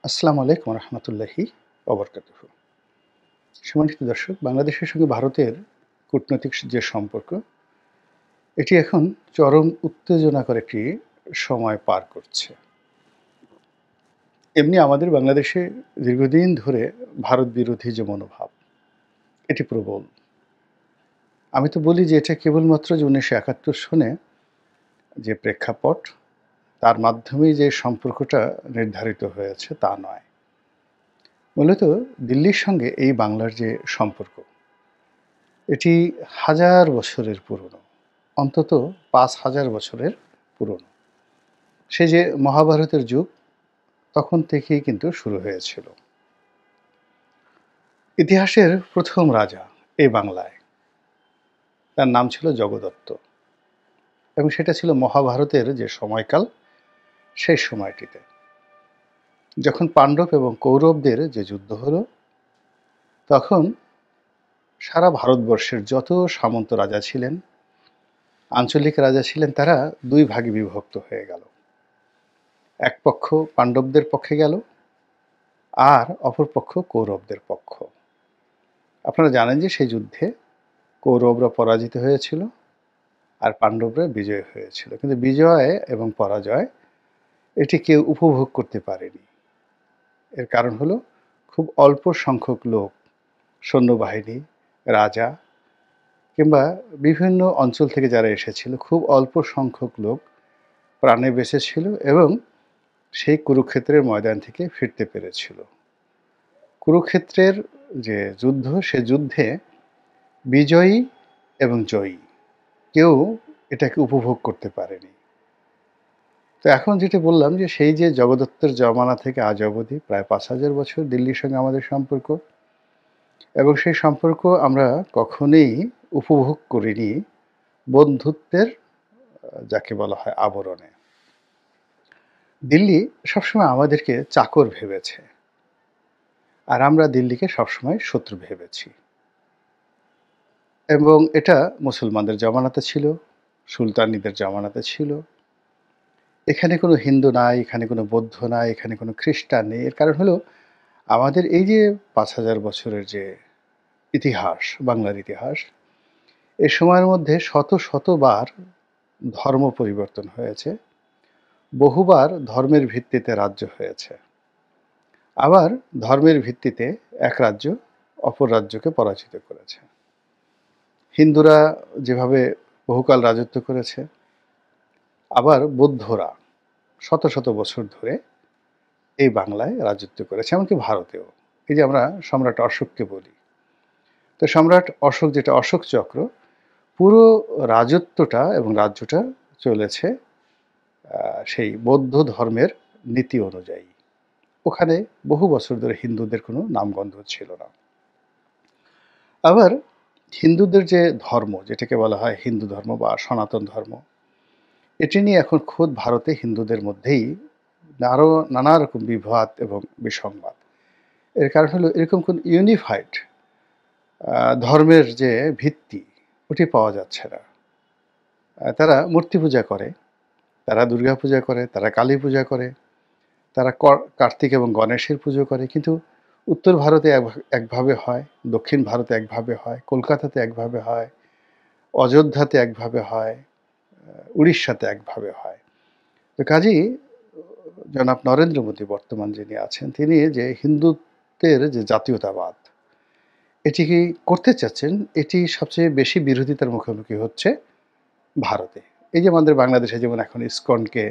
আসসালামু আলাইকুম রহমতুল্লাহি ওবরকাতুহ। সম্মানিত দর্শক, বাংলাদেশের সঙ্গে ভারতের কূটনৈতিক যে সম্পর্ক, এটি এখন চরম উত্তেজনাকর একটি সময় পার করছে। এমনি আমাদের বাংলাদেশে দীর্ঘদিন ধরে ভারত বিরোধী যে মনোভাব, এটি প্রবল। আমি তো বলি যে এটা কেবলমাত্র যে ১৯৭১ সনে যে প্রেক্ষাপট, তার মাধ্যমেই যে সম্পর্কটা নির্ধারিত হয়েছে তা নয়। মূলত দিল্লির সঙ্গে এই বাংলার যে সম্পর্ক, এটি হাজার বছরের পুরনো, অন্তত ৫,০০০ বছরের পুরনো। সে যে মহাভারতের যুগ, তখন থেকেই কিন্তু শুরু হয়েছিল। ইতিহাসের প্রথম রাজা এই বাংলায়, তার নাম ছিল জগদত্ত, এবং সেটা ছিল মহাভারতের যে সময়কাল, সেই সময়টিতে যখন পাণ্ডব এবং কৌরবদের যে যুদ্ধ হলো, তখন সারা ভারতবর্ষের যত সামন্ত রাজা ছিলেন, আঞ্চলিক রাজা ছিলেন, তারা দুই ভাগে বিভক্ত হয়ে গেল। এক পক্ষ পাণ্ডবদের পক্ষে গেল, আর অপর পক্ষ কৌরবদের পক্ষ। আপনারা জানেন যে সেই যুদ্ধে কৌরবরা পরাজিত হয়েছিল আর পাণ্ডবরা বিজয় হয়েছিল, কিন্তু বিজয় এবং পরাজয় এটি কেউ উপভোগ করতে পারেনি। এর কারণ হলো খুব অল্প সংখ্যক লোক, সৈন্যবাহিনী, রাজা কিংবা বিভিন্ন অঞ্চল থেকে যারা এসেছিল, খুব অল্প সংখ্যক লোক প্রাণে বেঁচে ছিল এবং সেই কুরুক্ষেত্রের ময়দান থেকে ফিরতে পেরেছিল। কুরুক্ষেত্রের যে যুদ্ধ, সে যুদ্ধে বিজয়ী এবং জয়ী কেউ এটাকে উপভোগ করতে পারেনি। তো এখন যেটা বললাম যে সেই যে জগদত্তের জমানা থেকে আজ অবধি প্রায় ৫,০০০ বছর দিল্লির সঙ্গে আমাদের সম্পর্ক, এবং সেই সম্পর্ক আমরা কখনোই উপভোগ করিনি বন্ধুত্বের যাকে বলা হয় আবরণে। দিল্লি সবসময় আমাদেরকে চাকর ভেবেছে, আর আমরা দিল্লিকে সবসময় শত্রু ভেবেছি। এবং এটা মুসলমানদের জমানাতে ছিল, সুলতানিদের জমানাতে ছিল। এখানে কোনো হিন্দু নাই, এখানে কোনো বৌদ্ধ নাই, এখানে কোনো খ্রিস্টান নেই। এর কারণ হলো আমাদের এই যে ৫,০০০ বছরের যে ইতিহাস, বাংলার ইতিহাস, এ সময়ের মধ্যে শত শতবার ধর্ম পরিবর্তন হয়েছে, বহুবার ধর্মের ভিত্তিতে রাজ্য হয়েছে। আবার ধর্মের ভিত্তিতে এক রাজ্য অপর রাজ্যকে পরাজিত করেছে। হিন্দুরা যেভাবে বহুকাল রাজত্ব করেছে, আবার বৌদ্ধরা শত শত বছর ধরে এই বাংলায় রাজত্ব করেছে, এমনকি ভারতেও। এই যে আমরা সম্রাট অশোককে বলি, তো সম্রাট অশোক, যেটা অশোক চক্র, পুরো রাজত্বটা এবং রাজ্যটা চলেছে সেই বৌদ্ধ ধর্মের নীতি অনুযায়ী। ওখানে বহু বছর ধরে হিন্দুদের কোনো নামগন্ধ ছিল না। আবার হিন্দুদের যে ধর্ম, যেটাকে বলা হয় হিন্দু ধর্ম বা সনাতন ধর্ম, এটি নিয়ে এখন খোদ ভারতে হিন্দুদের মধ্যেই আরও নানা রকম বিবাদ এবং বিসংবাদ। এর কারণ হলো এরকম কোন ইউনিফাইড ধর্মের যে ভিত্তি, ওটি পাওয়া যাচ্ছে না। তারা মূর্তি পূজা করে, তারা দুর্গা পূজা করে, তারা কালী পূজা করে, তারা কার্তিক এবং গণেশের পুজো করে, কিন্তু উত্তর ভারতে একভাবে হয়, দক্ষিণ ভারতে একভাবে হয়, কলকাতাতে একভাবে হয়, অযোধ্যাতে একভাবে হয়, উড়িষ্যাতে একভাবে হয়। তো কাজেই জনাব নরেন্দ্র মোদী বর্তমান যিনি আছেন, তিনি যে হিন্দুত্বের যে জাতীয়তাবাদ এটি কি করতে চাচ্ছেন, এটি সবচেয়ে বেশি বিরোধিতার মুখোমুখি হচ্ছে ভারতে। এই যে আমাদের বাংলাদেশে যেমন এখন ইসকনকে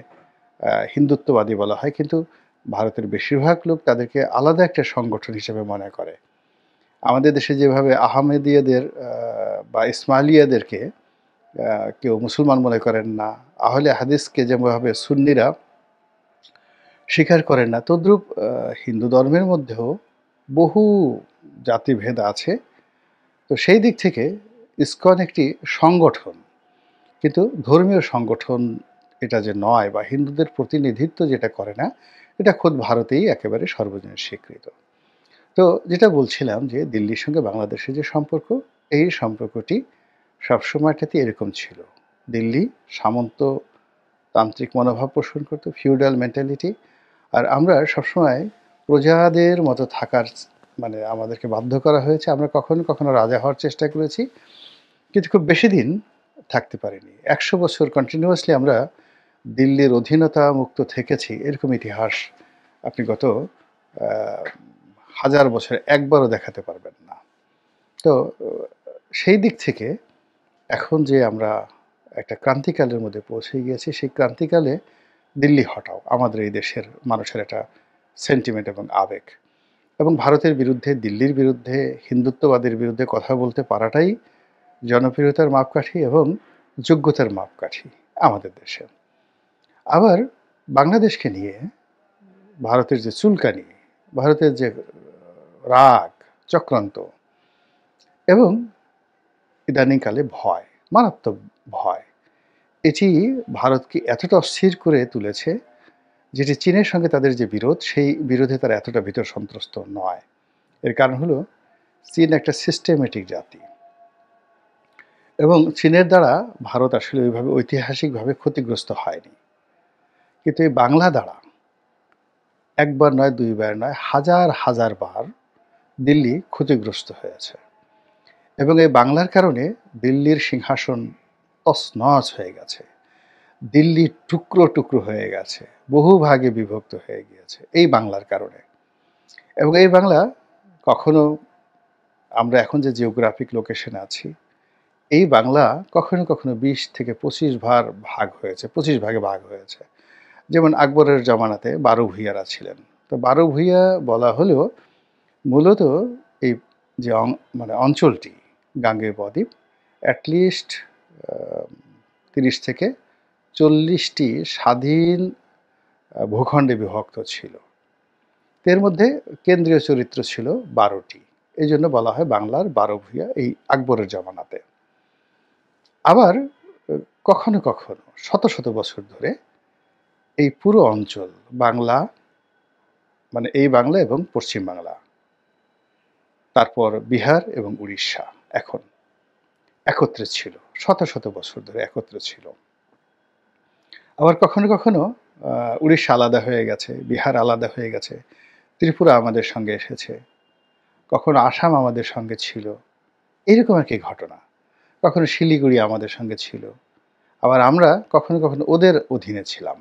হিন্দুত্ববাদী বলা হয়, কিন্তু ভারতের বেশিরভাগ লোক তাদেরকে আলাদা একটা সংগঠন হিসেবে মনে করে। আমাদের দেশে যেভাবে আহমেদিয়াদের বা ইসমাইলিয়াদেরকে কেউ মুসলমান মনে করেন না, আহলে হাদিসকে যেভাবে সুন্নিরা স্বীকার করেন না, তদ্রূপ হিন্দু ধর্মের মধ্যেও বহু জাতিভেদ আছে। তো সেই দিক থেকে ইসকন একটি সংগঠন, কিন্তু ধর্মীয় সংগঠন এটা যে নয়, বা হিন্দুদের প্রতিনিধিত্ব যেটা করে না, এটা খোদ ভারতেই একেবারে সর্বজনের স্বীকৃত। তো যেটা বলছিলাম যে দিল্লির সঙ্গে বাংলাদেশের যে সম্পর্ক, এই সম্পর্কটি সবসময়টাতে এরকম ছিল। দিল্লি সামন্ততান্ত্রিক মনোভাব পোষণ করতো, ফিউডাল মেন্টালিটি, আর আমরা সবসময় প্রজাদের মতো থাকার মানে আমাদেরকে বাধ্য করা হয়েছে। আমরা কখনো, কখনো রাজা হওয়ার চেষ্টা করেছি। কিন্তু খুব বেশি দিন থাকতে পারিনি। ১০০ বছর কন্টিনিউয়াসলি আমরা দিল্লির অধীনতা মুক্ত থেকেছি, এরকম ইতিহাস আপনি গত আ ১০০০ বছরে একবারও দেখাতে পারবেন না। তো সেই দিক থেকে এখন যে আমরা একটা ক্রান্তিকালের মধ্যে পৌঁছে গিয়েছি, সেই ক্রান্তিকালে দিল্লি হটাও আমাদের এই দেশের মানুষের একটা সেন্টিমেন্ট এবং আবেগ। এবং ভারতের বিরুদ্ধে, দিল্লির বিরুদ্ধে, হিন্দুত্ববাদের বিরুদ্ধে কথা বলতে পারাটাই জনপ্রিয়তার মাপকাঠি এবং যোগ্যতার মাপকাঠি আমাদের দেশে। আবার বাংলাদেশকে নিয়ে ভারতের যে চুলকানি, ভারতের যে রাগ, চক্রান্ত এবং ইদানিংকালে ভয়, মারাত্মক ভয়, এটি ভারতকে এতটা অস্থির করে তুলেছে, যেটি চীনের সঙ্গে তাদের যে বিরোধ, সেই বিরোধে তারা এতটা ভীত সন্ত্রস্ত নয়। এর কারণ হলো চীন একটা সিস্টেমেটিক জাতি এবং চীনের দ্বারা ভারত আসলে ওইভাবে ঐতিহাসিকভাবে ক্ষতিগ্রস্ত হয়নি। কিন্তু এই বাংলা দ্বারা একবার নয়, দুইবার নয়, হাজার হাজার বার দিল্লি ক্ষতিগ্রস্ত হয়েছে এবং এই বাংলার কারণে দিল্লির সিংহাসন তছনছ হয়ে গেছে। দিল্লি টুকরো টুকরো হয়ে গেছে, বহু ভাগে বিভক্ত হয়ে গিয়েছে এই বাংলার কারণে। এবং এই বাংলা কখনো আমরা এখন যে জিওগ্রাফিক লোকেশনে আছি, এই বাংলা কখনো কখনো ২০ থেকে ২৫ ভাগ হয়েছে, ২৫ ভাগে ভাগ হয়েছে। যেমন আকবরের জমানাতে ১২ ভূঁইয়ারা ছিলেন। তো ১২ ভূঁইয়া বলা হলেও মূলত এই যে মানে অঞ্চলটি গাঙ্গেয় বদ্বীপ অ্যাটলিস্ট ৩০ থেকে ৪০টি স্বাধীন ভূখণ্ডে বিভক্ত ছিল। এর মধ্যে কেন্দ্রীয় চরিত্র ছিল ১২টি। এই জন্য বলা হয় বাংলার ১২ ভূঁইয়া এই আকবরের জমানাতে। আবার কখনো কখনো শত শত বছর ধরে এই পুরো অঞ্চল বাংলা, মানে এই বাংলা এবং পশ্চিম বাংলা, তারপর বিহার এবং উড়িষ্যা এখন একত্রে ছিল, শত শত বছর ধরে একত্রে ছিল। আবার কখনো কখনো উড়িষ্যা আলাদা হয়ে গেছে, বিহার আলাদা হয়ে গেছে, ত্রিপুরা আমাদের সঙ্গে এসেছে, কখনো আসাম আমাদের সঙ্গে ছিল, এরকম একই ঘটনা। কখনো শিলিগুড়ি আমাদের সঙ্গে ছিল, আবার আমরা কখনো কখনো ওদের অধীনে ছিলাম।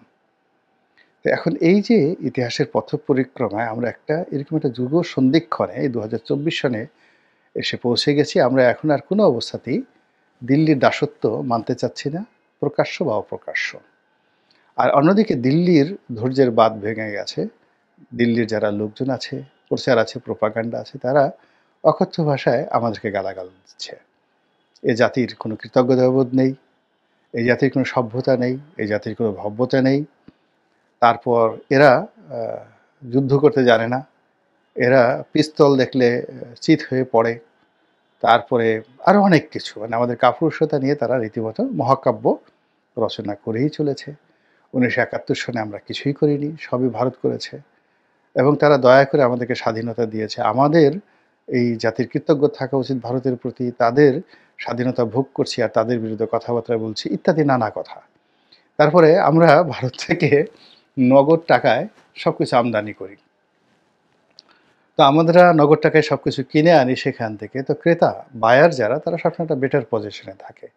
তো এখন এই যে ইতিহাসের পথ পরিক্রমায় আমরা একটা এরকম একটা যুগ সন্ধিক্ষণে এই ২০২৪ সনে এসে পৌঁছে গেছি। আমরা এখন আর কোনো অবস্থাতেই দিল্লির দাসত্ব মানতে চাচ্ছি না, প্রকাশ্য বা অপ্রকাশ্য। আর অন্যদিকে দিল্লির ধৈর্যের বাঁধ ভেঙে গেছে। দিল্লির যারা লোকজন আছে, প্রচার আছে, প্রোপাগান্ডা আছে, তারা অকথ্য ভাষায় আমাদেরকে গালাগাল দিচ্ছে। এ জাতির কোনো কৃতজ্ঞতাবোধ নেই, এই জাতির কোনো সভ্যতা নেই, এই জাতির কোনো ভব্যতা নেই। তারপর এরা যুদ্ধ করতে জানে না, এরা পিস্তল দেখলে চিত হয়ে পড়ে। তারপরে আরও অনেক কিছু, মানে আমাদের কাপুরুষতা নিয়ে তারা রীতিমতো মহাকাব্য রচনা করেই চলেছে। ১৯৭১ সনে আমরা কিছুই করিনি, সবই ভারত করেছে এবং তারা দয়া করে আমাদেরকে স্বাধীনতা দিয়েছে। আমাদের এই জাতির কৃতজ্ঞ থাকা উচিত ভারতের প্রতি, তাদের স্বাধীনতা ভোগ করছি আর তাদের বিরুদ্ধে কথাবার্তা বলছি ইত্যাদি নানা কথা। তারপরে আমরা ভারত থেকে নগদ টাকায় সব কিছু আমদানি করি। তো আমরা নগদ টাকায় সব কিছু কিনে আনি সেখান থেকে। তো ক্রেতা, বায়ার যারা, তারা সবসময় একটা বেটার পজিশনে থাকে।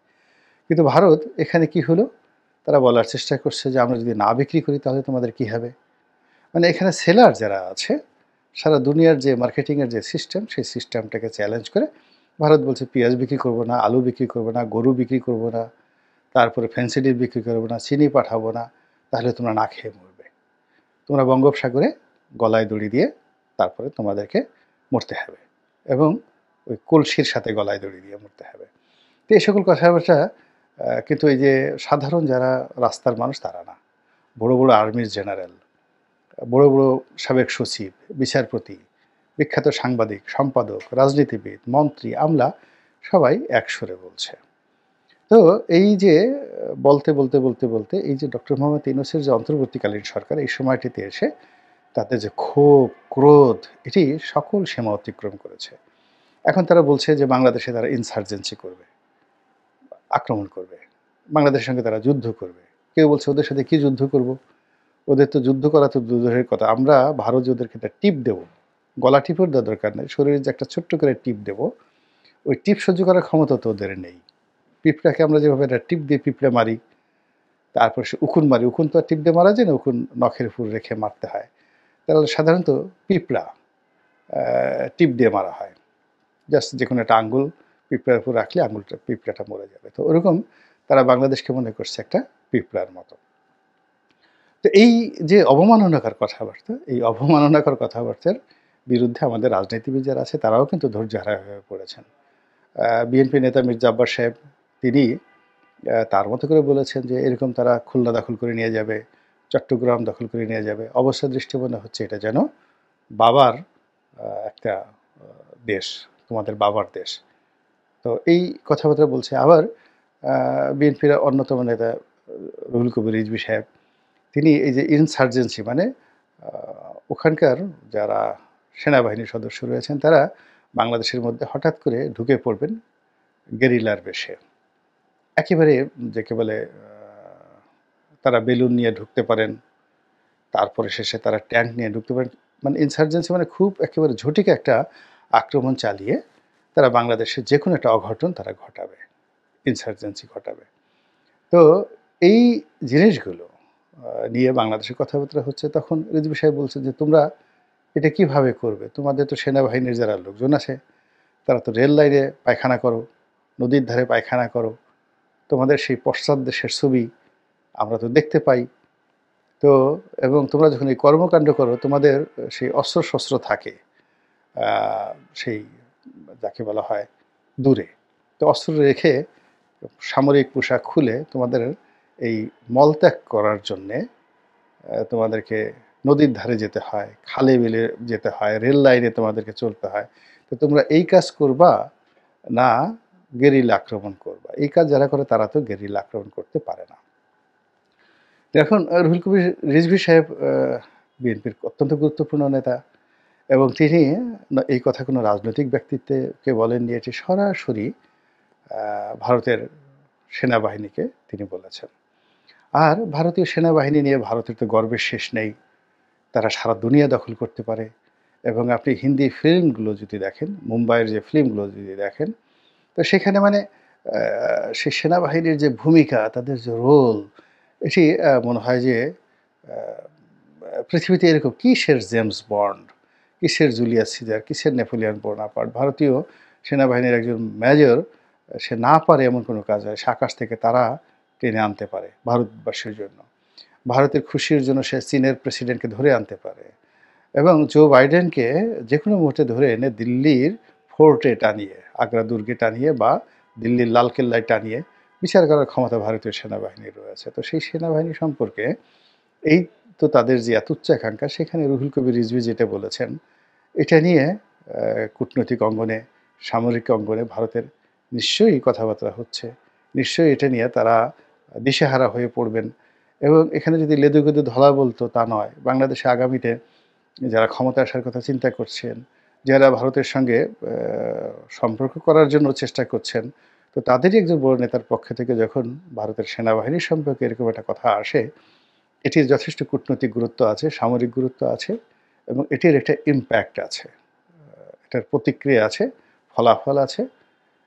কিন্তু ভারত এখানে কি হলো? তারা বলার চেষ্টা করছে যে আমরা যদি না বিক্রি করি তাহলে তোমাদের কি হবে? মানে এখানে সেলার যারা আছে, সারা দুনিয়ার যে মার্কেটিংয়ের যে সিস্টেম, সেই সিস্টেমটাকে চ্যালেঞ্জ করে ভারত বলছে পেঁয়াজ বিক্রি করব না, আলু বিক্রি করব না, গরু বিক্রি করব না, তারপরে ফেন্সিডিল বিক্রি করব না, চিনি পাঠাবো না, তাহলে তোমরা না খেয়ে মরবে। তোমরা বঙ্গোপসাগরে গলায় দড়ি দিয়ে তারপরে তোমাদেরকে মরতে হবে এবং ওই কলসির সাথে গলায় দড়ি দিয়ে মরতে হবে। তো এই সকল কথাবার্তা কিন্তু এই যে সাধারণ যারা রাস্তার মানুষ তারা না, বড় বড় আর্মির জেনারেল, বড় বড় সাবেক সচিব, বিচারপতি, বিখ্যাত সাংবাদিক, সম্পাদক, রাজনীতিবিদ, মন্ত্রী, আমলা সবাই একসুরে বলছে। তো এই যে বলতে বলতে বলতে বলতে এই যে ডক্টর মোহাম্মদ ইউনূসের যে অন্তর্বর্তীকালীন সরকার, এই সময়টিতে এসে তাদের যে ক্ষোভ, ক্রোধ, এটি সকল সীমা অতিক্রম করেছে। এখন তারা বলছে যে বাংলাদেশে তারা ইনসার্জেন্সি করবে, আক্রমণ করবে, বাংলাদেশের সঙ্গে তারা যুদ্ধ করবে। কেউ বলছে ওদের সাথে কি যুদ্ধ করব, ওদের তো যুদ্ধ করা তো দূরের কথা। আমরা ভারত যে ওদেরকে একটা টিপ দেব, গলা টিপেও দেওয়ার দরকার নেই। শরীরে যে একটা ছোট্ট করে টিপ দেব, ওই টিপ সহ্য করার ক্ষমতা তো ওদের নেই। পিঁপড়াকে আমরা যেভাবে একটা টিপ দিয়ে পিঁপড়ে মারি, তারপর সে উকুন মারি। উকুন তো আর টিপ দিয়ে মারা যায় না, উকুন নখের উপর রেখে মারতে হয়। তাহলে সাধারণত পিঁপড়া টিপ দিয়ে মারা হয়। জাস্ট যেকোনো একটা আঙ্গুল পিঁপড়ার উপর রাখলে আঙুলটা পিঁপড়াটা মরে যাবে। তো ওরকম তারা বাংলাদেশকে মনে করছে একটা পিঁপড়ার মতো। তো এই যে অবমাননাকর কথাবার্তা, এই অবমাননাকর কথাবার্তার বিরুদ্ধে আমাদের রাজনীতিবিদ যারা আছে তারাও কিন্তু ধৈর্যহারা হয়ে পড়েছেন। বিএনপি নেতা মির্জা আব্বাস সাহেব তিনি তার মতো করে বলেছেন যে এরকম তারা খুলনা দখল করে নিয়ে যাবে, চট্টগ্রাম দখল করে নিয়ে যাবে। অবস্থা দৃষ্টি মনে হচ্ছে এটা যেন বাবার একটা দেশ, তোমাদের বাবার দেশ। তো এই কথাবার্তা বলছে। আবার বিএনপির অন্যতম নেতা রুহুল কবির রিজভী সাহেব তিনি এই যে ইনসার্জেন্সি মানে ওখানকার যারা সেনাবাহিনীর সদস্য রয়েছেন তারা বাংলাদেশের মধ্যে হঠাৎ করে ঢুকে পড়বেন গেরিলার বেশে। একেবারে যাকে বলে তারা বেলুন নিয়ে ঢুকতে পারেন, তারপরে শেষে তারা ট্যাঙ্ক নিয়ে ঢুকতে পারেন। মানে ইনসার্জেন্সি মানে খুব একেবারে ঝটিকা একটা আক্রমণ চালিয়ে তারা বাংলাদেশে যে কোনো একটা অঘটন তারা ঘটাবে, ইনসার্জেন্সি ঘটাবে। তো এই জিনিসগুলো নিয়ে বাংলাদেশের কথাবার্তা হচ্ছে। তখন রিজভী সাহেব বলছেন যে তোমরা এটা কিভাবে করবে? তোমাদের তো সেনাবাহিনীর যারা লোকজন আছে তারা তো রেল লাইনে পায়খানা করো, নদীর ধারে পায়খানা করো, তোমাদের সেই পশ্চাৎ দেশের ছবি আমরা তো দেখতে পাই। তো এবং তোমরা যখন এই কর্মকাণ্ড করো তোমাদের সেই অস্ত্রশস্ত্র থাকে সেই যাকে বলা হয় দূরে। তো অস্ত্র রেখে সামরিক পোশাক খুলে তোমাদের এই মলত্যাগ করার জন্যে তোমাদেরকে নদীর ধারে যেতে হয়, খালে বিলে যেতে হয়, রেল লাইনে তোমাদেরকে চলতে হয়। তো তোমরা এই কাজ করবা না গেরিলা আক্রমণ করবা? এই কাজ যারা করে তারা তো গেরিলা আক্রমণ করতে পারে না। তো এখন রুহুল কবির রিজভী সাহেব বিএনপির অত্যন্ত গুরুত্বপূর্ণ নেতা এবং তিনি এই কথা কোনো রাজনৈতিক ব্যক্তিত্বকে বলেননি, এটি সরাসরি ভারতের সেনাবাহিনীকে তিনি বলেছেন। আর ভারতীয় সেনাবাহিনী নিয়ে ভারতের তো গর্বের শেষ নেই। তারা সারা দুনিয়া দখল করতে পারে এবং আপনি হিন্দি ফিল্মগুলো যদি দেখেন, মুম্বাইয়ের যে ফিল্মগুলো যদি দেখেন, তো সেখানে মানে সেই সেনাবাহিনীর যে ভূমিকা, তাদের যে রোল, এটি মনে হয় যে পৃথিবীতে এরকম কিসের জেমস বন্ড, কিসের জুলিয়াস সিজার, কিসের নেপোলিয়ন বোনাপার্ট, ভারতীয় সেনাবাহিনীর একজন মেজর সে না পারে এমন কোনো কাজ হয় সে আকাশ থেকে তারা টেনে আনতে পারে ভারতবাসীর জন্য। ভারতের খুশির জন্য সে চীনের প্রেসিডেন্টকে ধরে আনতে পারে এবং জো বাইডেনকে যে কোনো মুহূর্তে ধরে এনে দিল্লির ফোর্টে টানিয়ে, আগ্রা দুর্গে টানিয়ে বা দিল্লির লালকেল্লায় টানিয়ে বিচার করার ক্ষমতা ভারতীয় সেনাবাহিনীর রয়েছে। তো সেই সেনাবাহিনী সম্পর্কে এই তো তাদের যে এত উচ্চাকাঙ্ক্ষা, সেখানে রুহুল কবির রিজভী যেটা বলেছেন, এটা নিয়ে কূটনৈতিক অঙ্গনে, সামরিক অঙ্গনে ভারতের নিশ্চয়ই কথাবার্তা হচ্ছে। নিশ্চয়ই এটা নিয়ে তারা দিশেহারা হয়ে পড়বেন এবং এখানে যদি লেদু-কেদু ধলা বলতো তা নয়। বাংলাদেশে আগামীতে যারা ক্ষমতায় আসার কথা চিন্তা করছেন, যারা ভারতের সঙ্গে সম্পর্ক করার জন্য চেষ্টা করছেন, তো তাদেরই একজন বড় নেতার পক্ষ থেকে যখন ভারতের সেনাবাহিনীর সম্পর্কে এরকম একটা কথা আসে, এটির যথেষ্ট কূটনৈতিক গুরুত্ব আছে, সামরিক গুরুত্ব আছে এবং এটির একটা ইমপ্যাক্ট আছে। এটার প্রতিক্রিয়া আছে, ফলাফল আছে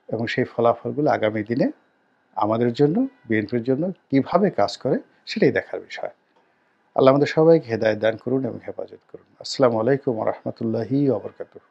এবং সেই ফলাফলগুলো আগামী দিনে আমাদের জন্য, বিএনপির জন্য কিভাবে কাজ করে সেটাই দেখার বিষয়। আল্লাহ আমাদের সবাইকে হেদায়েত দান করুন এবং হেফাজত করুন। আসসালামু আলাইকুম ওয়া রাহমাতুল্লাহি ওয়া বারাকাতুহু।